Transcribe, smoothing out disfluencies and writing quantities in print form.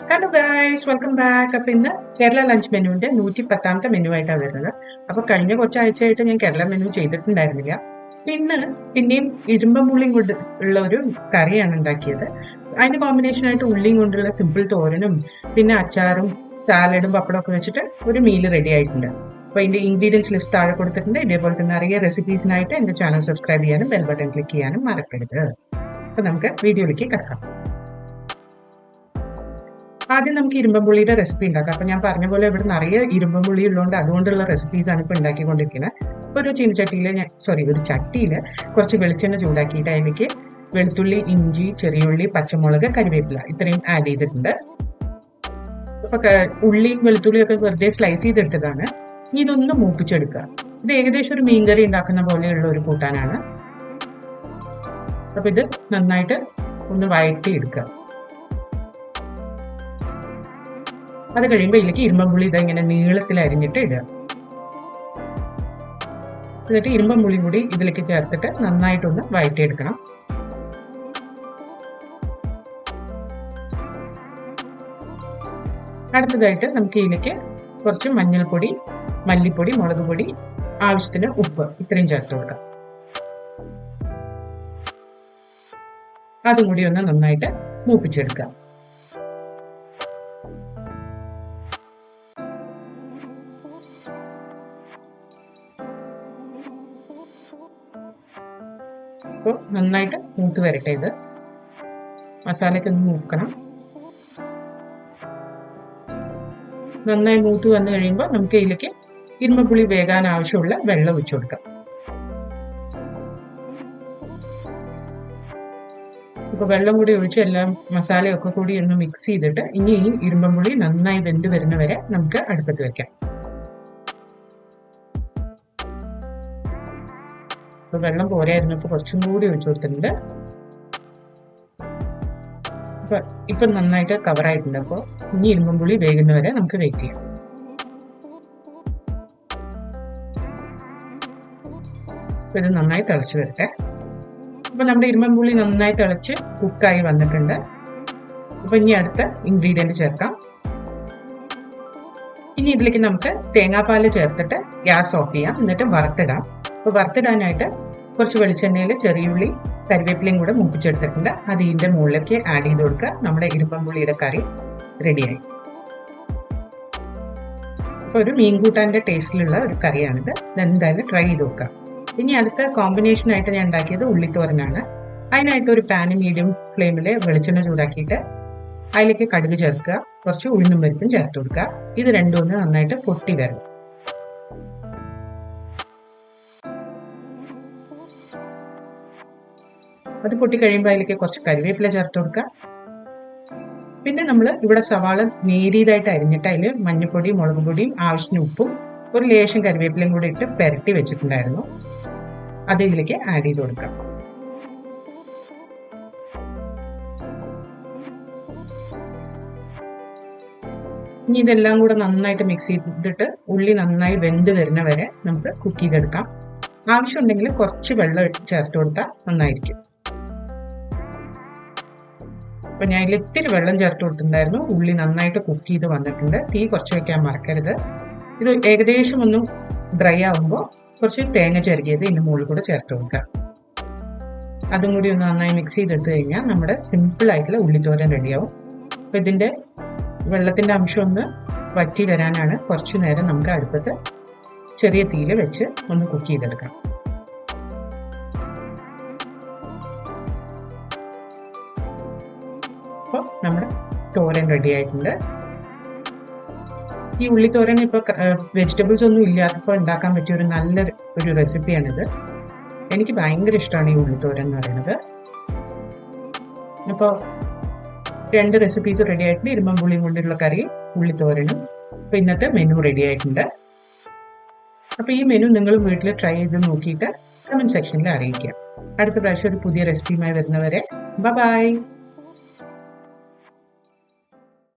Hello guys, welcome back. അപ്പൊ ഇന്ന് Kerala lunch മെനുവിന്റെ 110ാമത്തെ menu ആയിട്ടാണ് വരുന്നത്. അപ്പൊ കഴിഞ്ഞ കുറച്ചാഴ്ചയായിട്ട് ഞാൻ കേരള മെനു ചെയ്തിട്ടുണ്ടായിരുന്നില്ല. ഇന്ന് പിന്നെയും ഇരുമ്പമ്പുള്ളിയും കൊണ്ട് ഉള്ള ഒരു കറിയാണ് ഉണ്ടാക്കിയത്. അതിന്റെ കോമ്പിനേഷൻ ആയിട്ട് ഉള്ളിയും കൊണ്ടുള്ള സിമ്പിൾ തോരനും പിന്നെ അച്ചാറും സാലഡും പപ്പടം ഒക്കെ വെച്ചിട്ട് ഒരു മീല് റെഡി ആയിട്ടുണ്ട്. അപ്പൊ ഇതിന്റെ ഇൻഗ്രീഡിയൻസ് ലിസ്റ്റ് താഴെ കൊടുത്തിട്ടുണ്ട്. ഇതേപോലെ തന്നെ അറിയ റെസിപ്പീസിനായിട്ട് എന്റെ ചാനൽ സബ്സ്ക്രൈബ് ചെയ്യാനും ബെൽ ബട്ടൺ ക്ലിക്ക് ചെയ്യാനും മറക്കരുത്. അപ്പൊ നമുക്ക് വീഡിയോയിലേക്ക് കിടക്കാം. ആദ്യം നമുക്ക് ഇരുമ്പമ്പുള്ളിയുടെ റെസിപ്പി ഉണ്ടാക്കാം. അപ്പൊ ഞാൻ പറഞ്ഞ പോലെ ഇവിടെ നിറയെ ഇരുമ്പമ്പുള്ളി ഉള്ളതുകൊണ്ട് അതുകൊണ്ടുള്ള റെസിപ്പീസ് ആണ് ഇപ്പൊ ഉണ്ടാക്കിക്കൊണ്ടിരിക്കുന്നത്. ഒരു ഒരു ചട്ടിയിൽ കുറച്ച് വെളിച്ചെണ്ണ ചൂടാക്കിയിട്ട് അതിലേക്ക് വെളുത്തുള്ളി, ഇഞ്ചി, ചെറിയുള്ളി, പച്ചമുളക്, കരിവേപ്പില ഇത്രയും ആഡ് ചെയ്തിട്ടുണ്ട്. അപ്പൊ ഉള്ളിയും വെളുത്തുള്ളിയും ഒക്കെ വെറുതെ സ്ലൈസ് ചെയ്തിട്ടതാണ്. ഇനി ഇതൊന്ന് മൂപ്പിച്ചെടുക്കുക. ഇത് ഏകദേശം ഒരു മീൻകറി ഉണ്ടാക്കുന്ന പോലെയുള്ള ഒരു കൂട്ടാനാണ്. അപ്പൊ ഇത് നന്നായിട്ട് ഒന്ന് വഴറ്റി എടുക്കുക. അത് കഴിയുമ്പോൾ ഇതിലേക്ക് ഇരുമ്പമ്പുള്ളി ഇങ്ങനെ നീളത്തിൽ അരിഞ്ഞിട്ട് ഇടുക. എന്നിട്ട് ഇരുമ്പമ്പുള്ളി കൂടി ഇതിലേക്ക് ചേർത്തിട്ട് നന്നായിട്ടൊന്ന് വഴറ്റിയെടുക്കണം. അടുത്തതായിട്ട് നമുക്ക് ഇതിലേക്ക് കുറച്ച് മഞ്ഞൾപ്പൊടി, മല്ലിപ്പൊടി, മുളക് പൊടി, ആവശ്യത്തിന് ഉപ്പ് ഇത്രയും ചേർത്ത് കൊടുക്കാം. അതും കൂടി ഒന്ന് നന്നായിട്ട് മൂപ്പിച്ചെടുക്കാം. അപ്പോൾ നന്നായിട്ട് മൂത്ത് വരട്ടെ. ഇത് മസാലയ്ക്ക് ഒന്ന് മൂക്കണം. നന്നായി മൂത്ത് വന്നു കഴിയുമ്പോൾ നമുക്ക് ഇതിലേക്ക് ഇരുമ്പുളി വേകാൻ ആവശ്യമുള്ള വെള്ളം ഒഴിച്ചു കൊടുക്കാം. ഇപ്പൊ വെള്ളം കൂടി ഒഴിച്ച് എല്ലാം മസാലയൊക്കെ കൂടി ഒന്ന് മിക്സ് ചെയ്തിട്ട് ഇനി ഈ ഇരുമ്പുളി നന്നായി വെന്ത് വരുന്നവരെ നമുക്ക് അടുപ്പത്ത് വെക്കാം. ഇപ്പൊ വെള്ളം പോരായിരുന്നു, ഇപ്പൊ കുറച്ചും കൂടി ഒഴിച്ചു കൊടുത്തിട്ടുണ്ട്. ഇപ്പൊ നന്നായിട്ട് കവർ ആയിട്ടുണ്ട്. അപ്പോൾ ഇനി ഇരുമ്പുളി വേകുന്നവരെ നമുക്ക് വെയിറ്റ് ചെയ്യാം. ഇത് നന്നായി തിളച്ച് വരട്ടെ. അപ്പൊ നമ്മുടെ ഇരുമ്പുളി നന്നായി തിളച്ച് കുക്കായി വന്നിട്ടുണ്ട്. അപ്പൊ ഇനി അടുത്ത ഇൻഗ്രീഡിയന്റ് ചേർക്കാം. ഇനി ഇതിലേക്ക് നമുക്ക് തേങ്ങാപ്പാല് ചേർത്തിട്ട് ഗ്യാസ് ഓഫ് ചെയ്യാം. എന്നിട്ട് വറുത്തിടാം. അപ്പോൾ വറുത്തിടാനായിട്ട് കുറച്ച് വെളിച്ചെണ്ണയിൽ ചെറിയുള്ളി, കരിവേപ്പിലയും കൂടെ മൂപ്പിച്ചെടുത്തിട്ടുണ്ട്. അത് ഇതിൻ്റെ മുകളിലേക്ക് ആഡ് ചെയ്ത് കൊടുക്കുക. നമ്മുടെ ഇരുമ്പമ്പുള്ളിയുടെ കറി റെഡിയായി. അപ്പോൾ ഒരു മീൻകൂട്ടാൻ്റെ ടേസ്റ്റിലുള്ള ഒരു കറിയാണിത്. എന്തായാലും ട്രൈ ചെയ്ത് നോക്കാം. ഇനി അടുത്ത കോമ്പിനേഷനായിട്ട് ഞാൻ ഉണ്ടാക്കിയത് ഉള്ളിത്തോരനാണ്. അതിനായിട്ട് ഒരു പാന് മീഡിയം ഫ്ലെയിമിൽ വെളിച്ചെണ്ണ ചൂടാക്കിയിട്ട് അതിലേക്ക് കടുക് ചേർക്കുക. കുറച്ച് ഉഴുന്നും പരിപ്പും ചേർത്ത് കൊടുക്കുക. ഇത് രണ്ടും ഒന്ന് നന്നായിട്ട് പൊട്ടി വരണം. അത് പൊട്ടി കഴിയുമ്പോൾ അതിലേക്ക് കുറച്ച് കരിവേപ്പില ചേർത്ത് കൊടുക്കുക. പിന്നെ നമ്മൾ ഇവിടെ സവാള നേരിയതായിട്ട് അരിഞ്ഞിട്ട് അതിൽ മഞ്ഞൾപ്പൊടിയും മുളക് പൊടിയും ആവശ്യത്തിന് ഉപ്പും ഒരു ലേശം കരിവേപ്പിലയും കൂടി ഇട്ട് പെരട്ടി വെച്ചിട്ടുണ്ടായിരുന്നു. അത് ഇതിലേക്ക് ആഡ് ചെയ്ത് കൊടുക്കാം. ഇനി ഇതെല്ലാം കൂടെ നന്നായിട്ട് മിക്സ് ചെയ്തിട്ട് ഉള്ളി നന്നായി വെന്ത് വരുന്ന വരെ നമുക്ക് കുക്ക് ചെയ്തെടുക്കാം. ആവശ്യമുണ്ടെങ്കിൽ കുറച്ച് വെള്ളം ചേർത്ത് കൊടുത്താൽ നന്നായിരിക്കും. അപ്പൊ ഞാൻ ഇതിൽ ഇത്തിരി വെള്ളം ചേർത്ത് കൊടുത്തിട്ടുണ്ടായിരുന്നു. ഉള്ളി നന്നായിട്ട് കുക്ക് ചെയ്ത് വന്നിട്ടുണ്ട്. തീ കുറച്ച് വെക്കാൻ മറക്കരുത്. ഇത് ഏകദേശം ഒന്ന് ഡ്രൈ ആകുമ്പോൾ കുറച്ച് തേങ്ങ ചിരകിയത് ഇതിൻ്റെ മുകളിൽ കൂടെ ചേർത്ത് കൊടുക്കാം. അതും കൂടി ഒന്ന് നന്നായി മിക്സ് ചെയ്തെടുത്ത് കഴിഞ്ഞാൽ നമ്മുടെ സിമ്പിൾ ആയിട്ടുള്ള ഉള്ളിത്തോരൻ റെഡിയാവും. അപ്പോൾ ഇതിൻ്റെ വെള്ളത്തിൻ്റെ അംശം ഒന്ന് വറ്റി വരാനാണ് കുറച്ച് നേരം നമുക്ക് അടുപ്പത്ത് ചെറിയ തീയിൽ വെച്ച് ഒന്ന് കുക്ക് ചെയ്തെടുക്കാം. അപ്പോൾ നമ്മുടെ തോരൻ റെഡി ആയിട്ടുണ്ട്. ഈ ഉള്ളിത്തോരൻ ഇപ്പോൾ വെജിറ്റബിൾസ് ഒന്നും ഇല്ലാത്തപ്പോൾ ഉണ്ടാക്കാൻ പറ്റിയ ഒരു നല്ലൊരു റെസിപ്പിയാണിത്. എനിക്ക് ഭയങ്കര ഇഷ്ടമാണ് ഈ ഉള്ളിത്തോരൻ എന്ന് പറയുന്നത്. അപ്പോൾ 2 റെസിപ്പീസ് റെഡി ആയിട്ടുണ്ട്. ഇരുമ്പുള്ളിയും കൊണ്ടുള്ള കറി, ഉള്ളിത്തോരനും. അപ്പോൾ ഇന്നത്തെ മെനു റെഡി ആയിട്ടുണ്ട്. അപ്പോൾ ഈ മെനു നിങ്ങൾ വീട്ടിൽ ട്രൈ ചെയ്ത് നോക്കിയിട്ട് കമൻറ്റ് സെക്ഷനിൽ അറിയിക്കുക. അടുത്ത പ്രാവശ്യം ഒരു പുതിയ റെസിപ്പിയുമായി വരുന്നവരെ ബൈ.